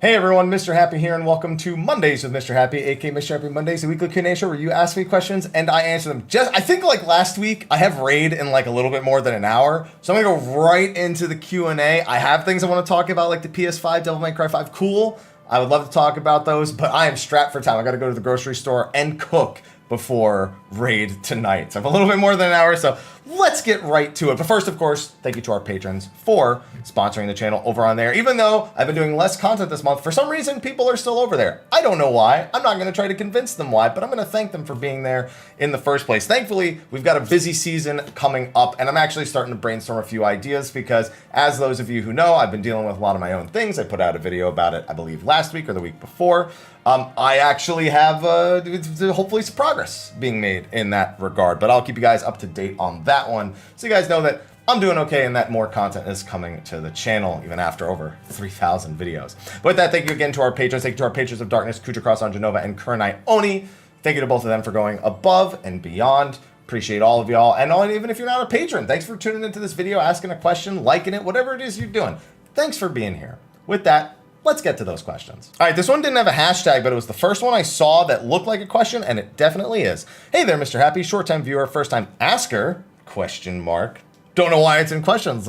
Hey everyone, Mr. Happy here, and welcome to Mondays with Mr. Happy, aka Mr. Happy Mondays, a weekly Q&A show where you ask me questions and I answer them. I think like last week, I have raid in like a little bit more than an hour, so I'm gonna go right into the Q&A. I have things I want to talk about, like the PS5, Devil May Cry 5, cool. I would love to talk about those, but I am strapped for time. I gotta go to the grocery store and cook before raid tonight. So I have a little bit more than an hour, so let's get right to it. But first, of course, thank you to our patrons for sponsoring the channel over on there. Even though I've been doing less content this month, for some reason, people are still over there. I don't know why. I'm not going to try to convince them why, but I'm going to thank them for being there in the first place. Thankfully, we've got a busy season coming up, and I'm actually starting to brainstorm a few ideas because, as those of you who know, I've been dealing with a lot of my own things. I put out a video about it, I believe, last week or the week before. I actually have hopefully some progress being made in that regard, but I'll keep you guys up to date on that one so you guys know that I'm doing okay and that more content is coming to the channel even after over 3,000 videos. But with that, thank you again to our patrons. Thank you to our patrons of Darkness, Khuja, Jenova, and Kurenai Oni. Thank you to both of them for going above and beyond. Appreciate all of y'all. And even if you're not a patron, thanks for tuning into this video, asking a question, liking it, whatever it is you're doing. Thanks for being here. With that, let's get to those questions. All right, this one didn't have a hashtag, but it was the first one I saw that looked like a question, and it definitely is. Hey there, Mr. Happy, short-time viewer, first-time asker, question mark. Don't know why it's in questions,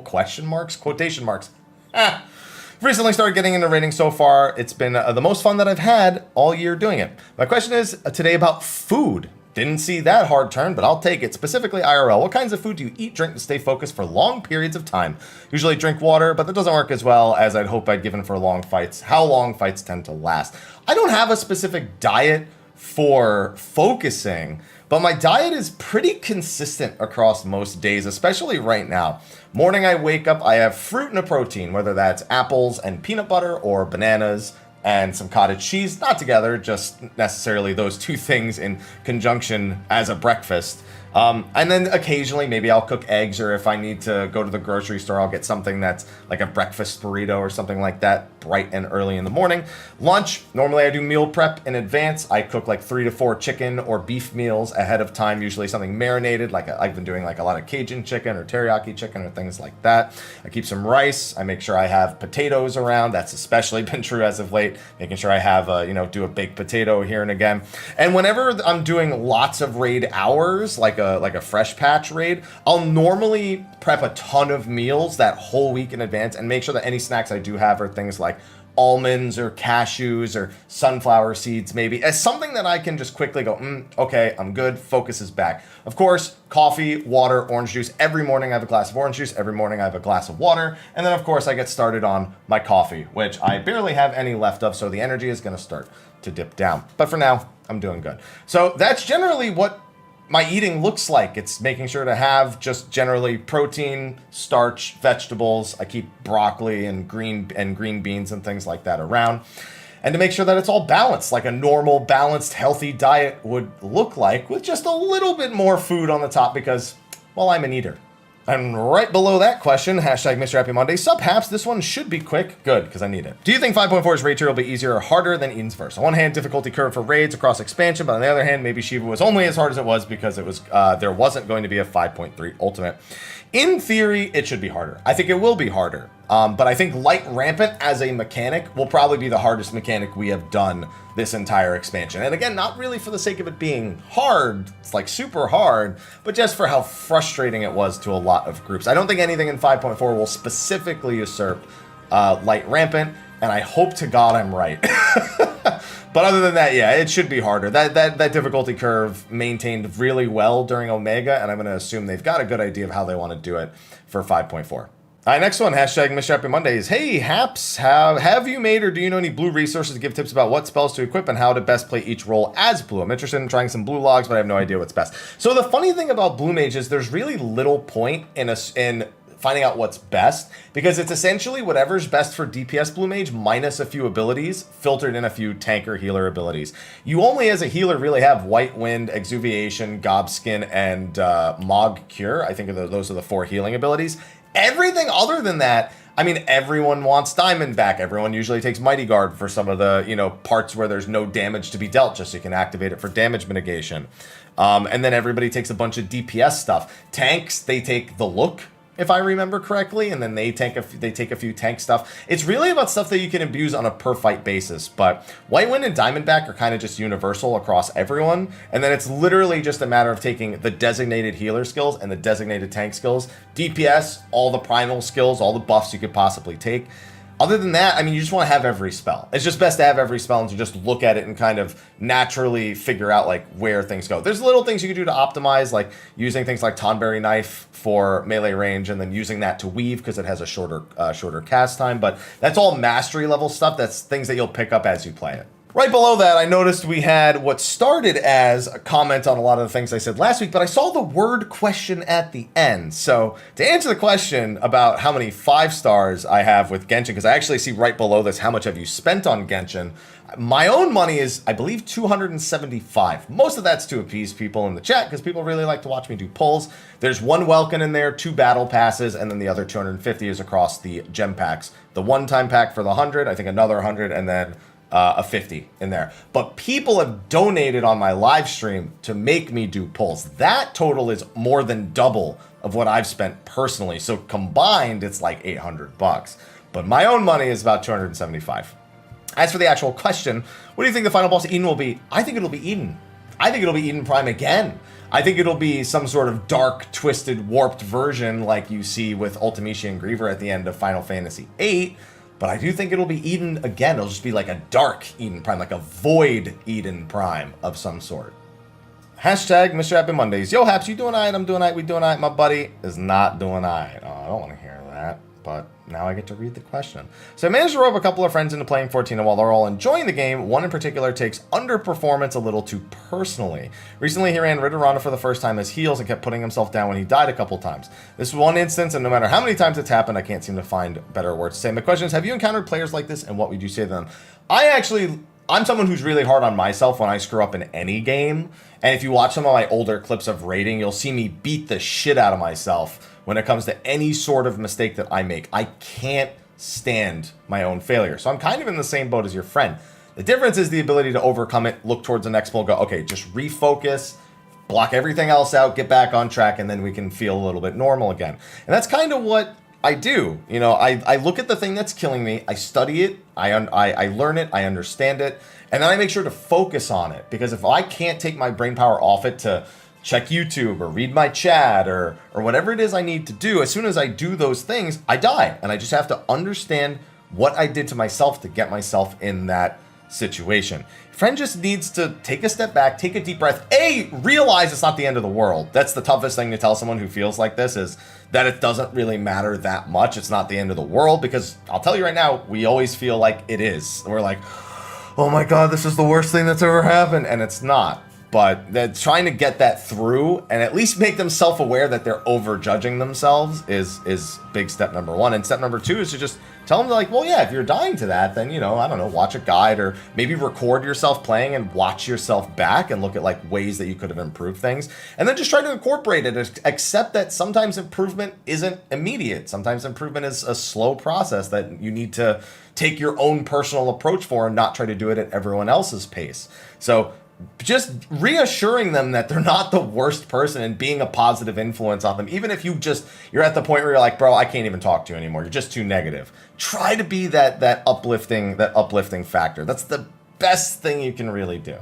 question marks, quotation marks. Recently started getting into raiding so far. It's been the most fun that I've had all year doing it. My question is today about food. Didn't see that hard turn, but I'll take it. Specifically IRL, what kinds of food do you eat, drink to stay focused for long periods of time? Usually drink water, but that doesn't work as well as I'd hope I'd given for long fights. How long fights tend to last? I don't have a specific diet for focusing, but my diet is pretty consistent across most days, especially right now. Morning I wake up, I have fruit and a protein, whether that's apples and peanut butter or bananas and some cottage cheese, not together, just necessarily those two things in conjunction as a breakfast. And then occasionally maybe I'll cook eggs, or if I need to go to the grocery store, I'll get something that's like a breakfast burrito or something like that, bright and early in the morning. Lunch, normally I do meal prep in advance. I cook like 3 to 4 chicken or beef meals ahead of time, usually something marinated, like I've been doing like a lot of Cajun chicken or teriyaki chicken or things like that. I keep some rice. I make sure I have potatoes around. That's especially been true as of late, making sure I have, do a baked potato here and again. And whenever I'm doing lots of raid hours, like a fresh patch raid, I'll normally prep a ton of meals that whole week in advance and make sure that any snacks I do have are things like almonds or cashews or sunflower seeds, maybe, as something that I can just quickly go, okay, I'm good, focus is back. Of course, coffee, water, orange juice. Every morning I have a glass of orange juice. Every morning I have a glass of water. And then, of course, I get started on my coffee, which I barely have any left of, so the energy is going to start to dip down. But for now, I'm doing good. So that's generally what my eating looks like. It's making sure to have just generally protein, starch, vegetables. I keep broccoli and green beans and things like that around. And to make sure that it's all balanced, like a normal, balanced, healthy diet would look like, with just a little bit more food on the top because, well, I'm an eater. And right below that question, hashtag Mr. Happy Monday, Haps, this one should be quick. Good, because I need it. Do you think 5.4's raid tier will be easier or harder than Eden's Verse? On one hand, difficulty curve for raids across expansion, but on the other hand, maybe Shiva was only as hard as it was because it was there wasn't going to be a 5.3 ultimate. In theory, it should be harder. I think it will be harder. But I think Light Rampant as a mechanic will probably be the hardest mechanic we have done this entire expansion. And again, not really for the sake of it being hard, it's like super hard, but just for how frustrating it was to a lot of groups. I don't think anything in 5.4 will specifically usurp Light Rampant, and I hope to God I'm right. But other than that, yeah, it should be harder. That difficulty curve maintained really well during Omega, and I'm going to assume they've got a good idea of how they want to do it for 5.4. All right, next one, hashtag Mr. Happy Mondays. Hey, Haps, have you made or do you know any blue resources to give tips about what spells to equip and how to best play each role as blue? I'm interested in trying some blue logs, but I have no idea what's best. So the funny thing about blue mage is there's really little point in finding out what's best, because it's essentially whatever's best for DPS blue mage minus a few abilities, filtered in a few tanker healer abilities. You only as a healer really have White Wind, Exuviation, Gobskin, and Mog Cure. I think those are the 4 healing abilities. Everything other than that, I mean, everyone wants Diamond back. Everyone usually takes Mighty Guard for some of the, parts where there's no damage to be dealt, just so you can activate it for damage mitigation. And then everybody takes a bunch of DPS stuff. Tanks, they take the Look, if I remember correctly, and then they take a few tank stuff. It's really about stuff that you can abuse on a per fight basis, but White Wind and Diamondback are kind of just universal across everyone, and then it's literally just a matter of taking the designated healer skills and the designated tank skills, DPS, all the primal skills, all the buffs you could possibly take. Other than that, I mean, you just want to have every spell. It's just best to have every spell and to just look at it and kind of naturally figure out like where things go. There's little things you can do to optimize, like using things like Tonberry Knife for melee range and then using that to weave because it has a shorter cast time. But that's all mastery level stuff. That's things that you'll pick up as you play it. Right below that, I noticed we had what started as a comment on a lot of the things I said last week, but I saw the word question at the end. So to answer the question about how many 5 stars I have with Genshin, because I actually see right below this, how much have you spent on Genshin? My own money is, I believe, 275. Most of that's to appease people in the chat because people really like to watch me do pulls. There's 1 Welkin in there, 2 battle passes, and then the other 250 is across the gem packs. The one-time pack for the 100, I think another 100, and then a 50 in there. But people have donated on my live stream to make me do pulls. That total is more than double of what I've spent personally. So combined, it's like $800. But my own money is about 275. As for the actual question, what do you think the final boss Eden will be? I think it'll be Eden. I think it'll be Eden Prime again. I think it'll be some sort of dark, twisted, warped version like you see with Ultimecia and Griever at the end of Final Fantasy VIII. But I do think it'll be Eden again. It'll just be like a dark Eden Prime, like a void Eden Prime of some sort. Hashtag Mr. Happy Mondays. Yo, Haps, you doing alright? I'm doing alright. We doing alright. My buddy is not doing alright. Oh, I don't want to hear that. But now I get to read the question. So I managed to rope a couple of friends into playing 14, and while they're all enjoying the game, one in particular takes underperformance a little too personally. Recently, he ran Ridorana for the first time as heals and kept putting himself down when he died a couple times. This is one instance, and no matter how many times it's happened, I can't seem to find better words to say. My question is, have you encountered players like this, and what would you say to them? I'm someone who's really hard on myself when I screw up in any game, and if you watch some of my older clips of raiding, you'll see me beat the shit out of myself when it comes to any sort of mistake that I make. I can't stand my own failure. So I'm kind of in the same boat as your friend. The difference is the ability to overcome it, look towards the next pull, go, okay, just refocus, block everything else out, get back on track, and then we can feel a little bit normal again. And that's kind of what I do. You know, I look at the thing that's killing me, I study it, I learn it, I understand it, and then I make sure to focus on it. Because if I can't take my brain power off it to check YouTube or read my chat or whatever it is I need to do, as soon as I do those things, I die. And I just have to understand what I did to myself to get myself in that situation. Friend just needs to take a step back, take a deep breath, realize it's not the end of the world. That's the toughest thing to tell someone who feels like this, is that it doesn't really matter that much. It's not the end of the world, because I'll tell you right now, we always feel like it is. We're like, oh my God, this is the worst thing that's ever happened. And it's not. But they're trying to get that through and at least make them self-aware that they're over-judging themselves is big step number one. And step number two is to just tell them, like, well, yeah, if you're dying to that, then, you know, I don't know, watch a guide or maybe record yourself playing and watch yourself back and look at, like, ways that you could have improved things. And then just try to incorporate it. Accept that sometimes improvement isn't immediate. Sometimes improvement is a slow process that you need to take your own personal approach for and not try to do it at everyone else's pace. So just reassuring them that they're not the worst person and being a positive influence on them, even if you're at the point where you're like, bro, I can't even talk to you anymore, you're just too negative. Try to be that uplifting factor. That's the best thing you can really do.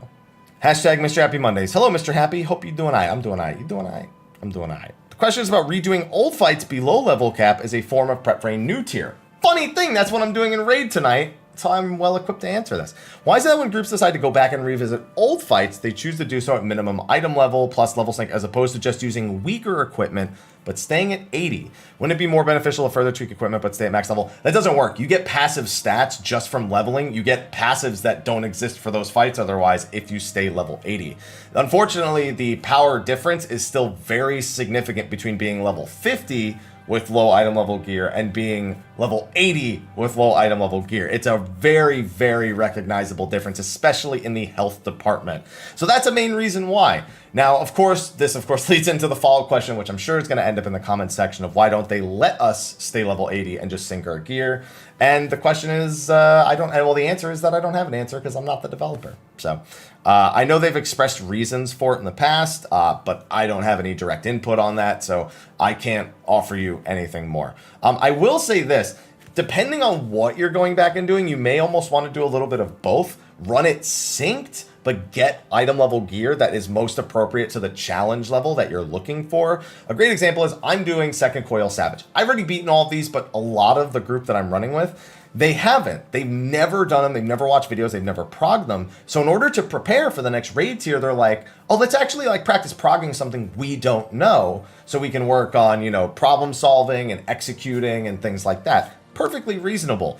Hashtag Mr. Happy Mondays. Hello, Mr. Happy. Hope you're doing alright. I'm doing alright. You doing alright? I'm doing alright. The question is about redoing old fights below level cap as a form of prep for a new tier. Funny thing, that's what I'm doing in raid tonight. So I'm well equipped to answer this. Why is it that when groups decide to go back and revisit old fights, they choose to do so at minimum item level plus level sync, as opposed to just using weaker equipment but staying at 80? Wouldn't it be more beneficial to further tweak equipment but stay at max level? That doesn't work. You get passive stats just from leveling. You get passives that don't exist for those fights otherwise if you stay level 80. Unfortunately, the power difference is still very significant between being level 50 with low item level gear and being level 80 with low item level gear. It's a very, very recognizable difference, especially in the health department. So that's a main reason why. Now, of course, this leads into the follow-up question, which I'm sure is going to end up in the comments section of why don't they let us stay level 80 and just sync our gear? And the question is, the answer is that I don't have an answer because I'm not the developer. So I know they've expressed reasons for it in the past, but I don't have any direct input on that, so I can't offer you anything more. I will say this, depending on what you're going back and doing, you may almost want to do a little bit of both. Run it synced, but get item level gear that is most appropriate to the challenge level that you're looking for. A great example is I'm doing Second Coil Savage. I've already beaten all of these, but a lot of the group that I'm running with, they haven't. They've never done them. They've never watched videos. They've never progged them. So in order to prepare for the next raid tier, they're like, oh, let's actually like practice progging something we don't know so we can work on, problem solving and executing and things like that. Perfectly reasonable.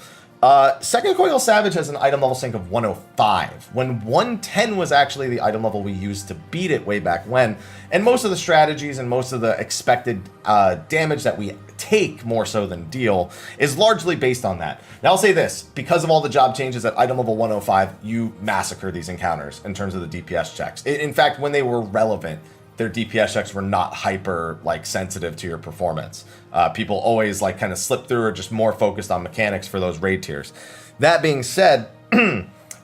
Second Coil Savage has an item level sync of 105, when 110 was actually the item level we used to beat it way back when, and most of the strategies and most of the expected damage that we take more so than deal is largely based on that. Now I'll say this, because of all the job changes at item level 105, you massacre these encounters in terms of the DPS checks. In fact, when they were relevant, their DPS checks were not hyper sensitive to your performance. People always kind of slip through or just more focused on mechanics for those raid tiers. That being said,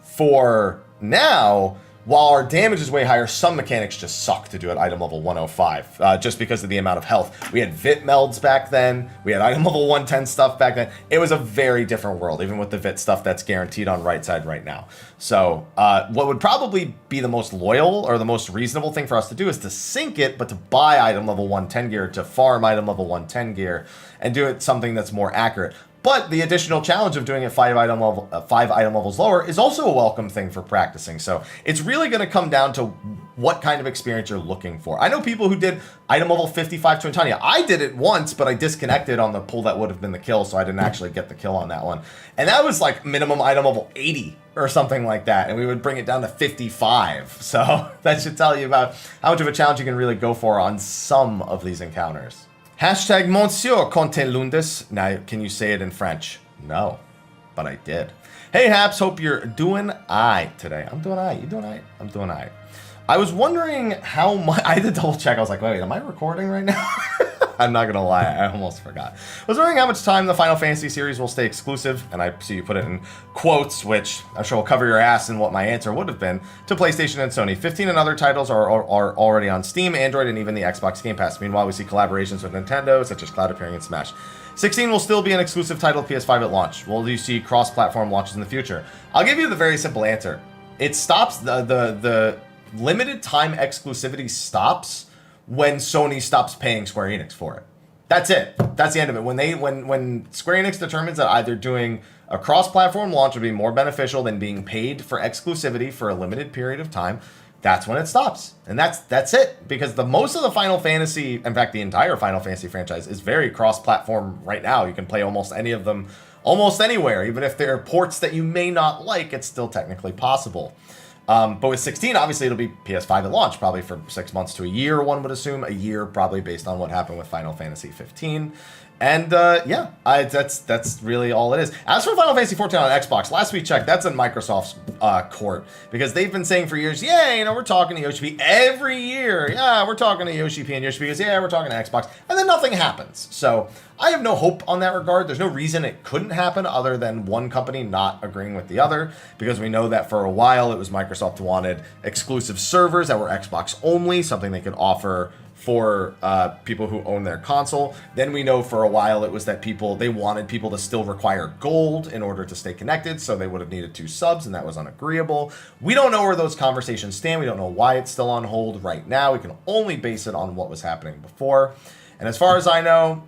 for now, while our damage is way higher, some mechanics just suck to do at item level 105, just because of the amount of health. We had Vit melds back then, we had item level 110 stuff back then. It was a very different world, even with the Vit stuff that's guaranteed on right side right now. So what would probably be the most loyal or the most reasonable thing for us to do is to sync it, but to buy item level 110 gear, to farm item level 110 gear, and do it something that's more accurate. But the additional challenge of doing it 5 item levels lower is also a welcome thing for practicing. So it's really going to come down to what kind of experience you're looking for. I know people who did item level 55 to Antania. I did it once, but I disconnected on the pull that would have been the kill, so I didn't actually get the kill on that one. And that was like minimum item level 80 or something like that, and we would bring it down to 55. So that should tell you about how much of a challenge you can really go for on some of these encounters. Hashtag Monsieur Conte Lundis. Now, can you say it in French? No, but I did. Hey, Haps, hope you're doing aight today. I'm doing aight. You doing aight? I'm doing aight. I was wondering how much... I had to double check. I was like, wait, am I recording right now? I'm not going to lie. I almost forgot. I was wondering how much time the Final Fantasy series will stay exclusive, and I see you put it in quotes, which I'm sure will cover your ass in what my answer would have been, to PlayStation and Sony. 15 and other titles are already on Steam, Android, and even the Xbox Game Pass. Meanwhile, we see collaborations with Nintendo, such as Cloud appearing in Smash. 16 will still be an exclusive title to PS5 at launch. Will you see cross-platform launches in the future? I'll give you the very simple answer. It stops, the limited time exclusivity stops when Sony stops paying Square Enix for it. That's it. That's the end of it. When Square Enix determines that either doing a cross-platform launch would be more beneficial than being paid for exclusivity for a limited period of time, that's when it stops. And that's it. Because most of the Final Fantasy, in fact, the entire Final Fantasy franchise is very cross-platform right now. You can play almost any of them almost anywhere. Even if they're ports that you may not like, it's still technically possible. But with 16, obviously it'll be PS5 at launch, probably for 6 months to a year, one would assume. A year, probably based on what happened with Final Fantasy 15. And that's really all it is. As for Final Fantasy 14 on Xbox, last we checked, that's in Microsoft's court. Because they've been saying for years, yeah, we're talking to Yoshi P every year. Yeah, we're talking to Yoshi P, and Yoshi P goes, yeah, we're talking to Xbox. And then nothing happens. So I have no hope on that regard. There's no reason it couldn't happen other than one company not agreeing with the other. Because we know that for a while it was Microsoft wanted exclusive servers that were Xbox only, something they could offer for people who own their console. Then we know for a while it was that they wanted people to still require gold in order to stay connected, so they would have needed 2 subs, and that was unagreeable. We don't know where those conversations stand. We don't know why it's still on hold right now. We can only base it on what was happening before. And as far as I know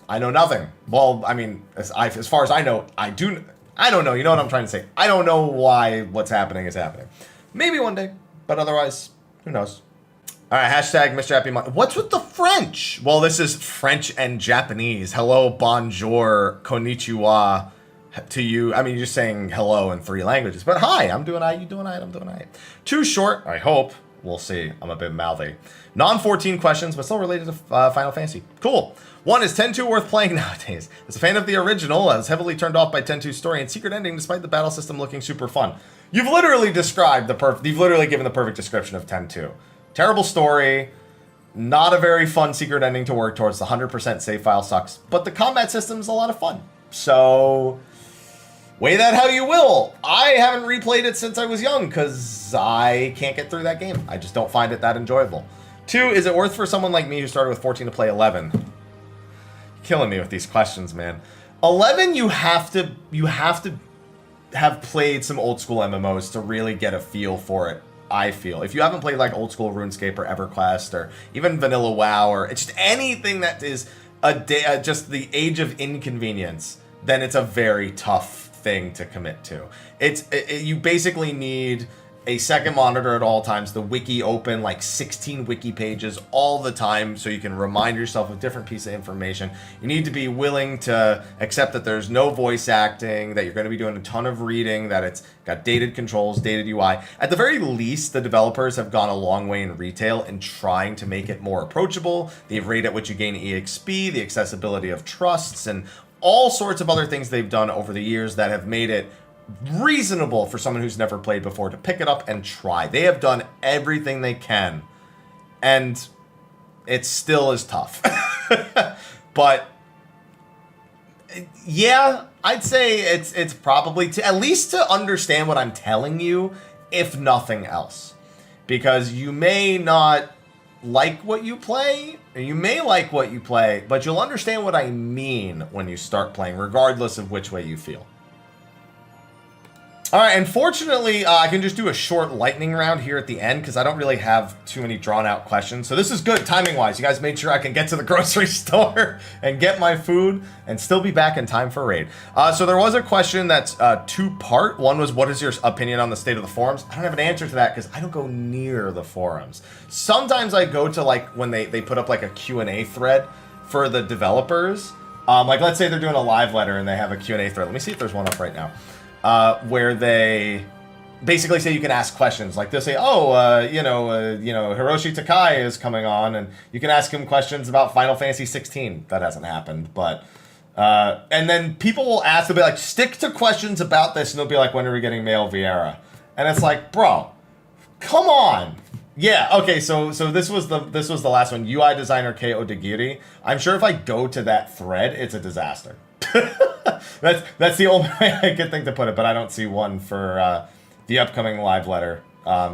nothing. Well, I mean, as far as I know, I don't know. You know what I'm trying to say. I don't know why what's happening is happening. Maybe one day, but otherwise, who knows? All right, hashtag Mrhappy. What's with the French? Well, this is French and Japanese. Hello, bonjour, konnichiwa to you. I mean, you're just saying hello in 3 languages. But hi, I'm doing aight, you doing aight, I'm doing aight. Too short, I hope. We'll see. I'm a bit mouthy. Non-14 questions, but still related to Final Fantasy. Cool. 1, is 10-2 worth playing nowadays? As a fan of the original, I was heavily turned off by 10-2's story and secret ending despite the battle system looking super fun. You've literally described you've literally given the perfect description of 10-2. Terrible story. Not a very fun secret ending to work towards. The 100% save file sucks. But the combat system's a lot of fun. So, weigh that how you will. I haven't replayed it since I was young because I can't get through that game. I just don't find it that enjoyable. 2, is it worth for someone like me who started with 14 to play 11? Killing me with these questions, man. 11, you have to have played some old school MMOs to really get a feel for it. I feel if you haven't played like old school RuneScape or EverQuest or even Vanilla WoW or it's just anything that is just the age of inconvenience, then it's a very tough thing to commit to. You basically need a second monitor at all times, the wiki open, like 16 wiki pages all the time so you can remind yourself of different pieces of information. You need to be willing to accept that there's no voice acting, that you're going to be doing a ton of reading, that it's got dated controls, dated UI. At the very least, the developers have gone a long way in retail in trying to make it more approachable. The rate at which you gain EXP, the accessibility of trusts, and all sorts of other things they've done over the years that have made it reasonable for someone who's never played before to pick it up and try. They have done everything they can, and it still is tough. But yeah, I'd say it's probably at least to understand what I'm telling you, if nothing else, because you may not like what you play, or you may like what you play, but you'll understand what I mean when you start playing, regardless of which way you feel. All right, unfortunately, I can just do a short lightning round here at the end because I don't really have too many drawn-out questions. So this is good, timing-wise. You guys made sure I can get to the grocery store and get my food and still be back in time for raid. So there was a question that's two-part. One was, what is your opinion on the state of the forums? I don't have an answer to that because I don't go near the forums. Sometimes I go to, like, when they put up, like, a Q&A thread for the developers. Like, let's say they're doing a live letter and they have a Q&A thread. Let me see if there's one up right now. Where they basically say you can ask questions. Like they'll say, Hiroshi Takai is coming on, and you can ask him questions about Final Fantasy 16. That hasn't happened, but and then people will ask, they'll be like, stick to questions about this, and they'll be like, when are we getting male Viera? And it's like, bro, come on. Yeah, okay, so this was the last one. UI designer K. Odagiri. I'm sure if I go to that thread, it's a disaster. That's the only way I could think to put it, but I don't see one for the upcoming live letter.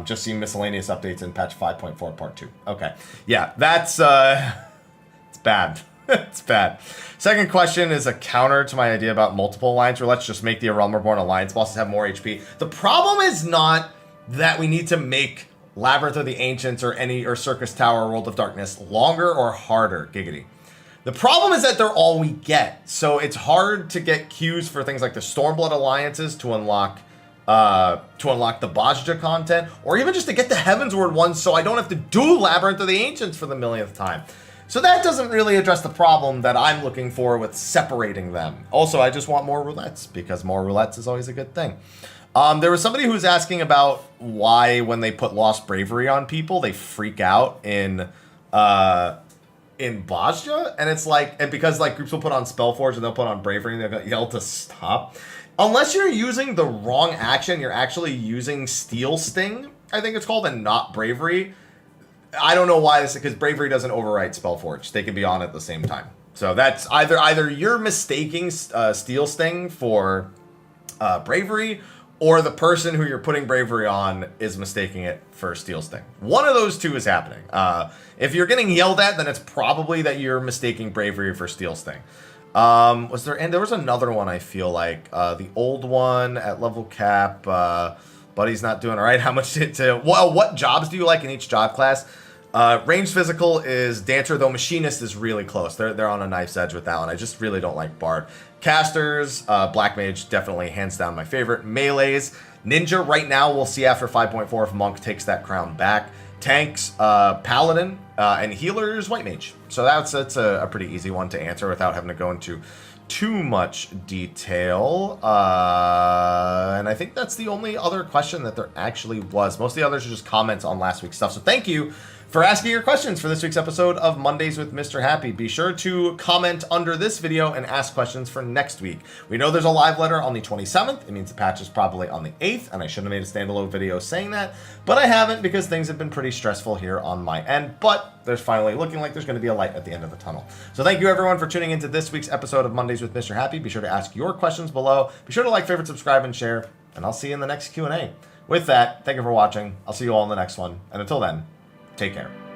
Just see miscellaneous updates in patch 5.4 part 2. Okay. Yeah, that's it's bad. It's bad. Second question is a counter to my idea about multiple alliance, where let's just make the Realm Reborn alliance bosses have more HP. The problem is not that we need to make Labyrinth of the Ancients or Circus Tower or World of Darkness longer or harder, giggity. The problem is that they're all we get, so it's hard to get queues for things like the Stormblood alliances to unlock the Bajja content, or even just to get the Heavensward ones, so I don't have to do Labyrinth of the Ancients for the millionth time. So that doesn't really address the problem that I'm looking for with separating them. Also, I just want more roulettes, because more roulettes is always a good thing. There was somebody who was asking about why, when they put Lost Bravery on people, they freak out in Bajja, and it's like, and because like groups will put on Spellforge and they'll put on Bravery and they'll yell to stop. Unless you're using the wrong action, you're actually using Steel Sting, I think it's called, and not Bravery. I don't know why this, because Bravery doesn't overwrite Spellforge. They can be on at the same time. So that's either you're mistaking Steel Sting for Bravery, or the person who you're putting Bravery on is mistaking it for Steel Sting. One of those two is happening. If you're getting yelled at, then it's probably that you're mistaking Bravery for Steel Sting. There was another one, I feel like. The old one at level cap, Buddy's not doing all right. How much what jobs do you like in each job class? Ranged physical is Dancer, though Machinist is really close. They're on a knife's edge with that one. I just really don't like Bard. Casters, Black Mage, definitely hands down my favorite. Melees, Ninja right now, we'll see after 5.4 if Monk takes that crown back. Tanks, Paladin, and Healers, White Mage. So that's a pretty easy one to answer without having to go into too much detail. And I think that's the only other question that there actually was. Most of the others are just comments on last week's stuff. So thank you for asking your questions for this week's episode of Mondays with Mr. Happy. Be sure to comment under this video and ask questions for next week. We know there's a live letter on the 27th. It means the patch is probably on the 8th, and I should have made a standalone video saying that, but I haven't because things have been pretty stressful here on my end, but there's finally looking like there's going to be a light at the end of the tunnel. So thank you everyone for tuning into this week's episode of Mondays with Mr. Happy. Be sure to ask your questions below. Be sure to like, favorite, subscribe, and share, and I'll see you in the next Q&A. With that, thank you for watching. I'll see you all in the next one, and until then, take care.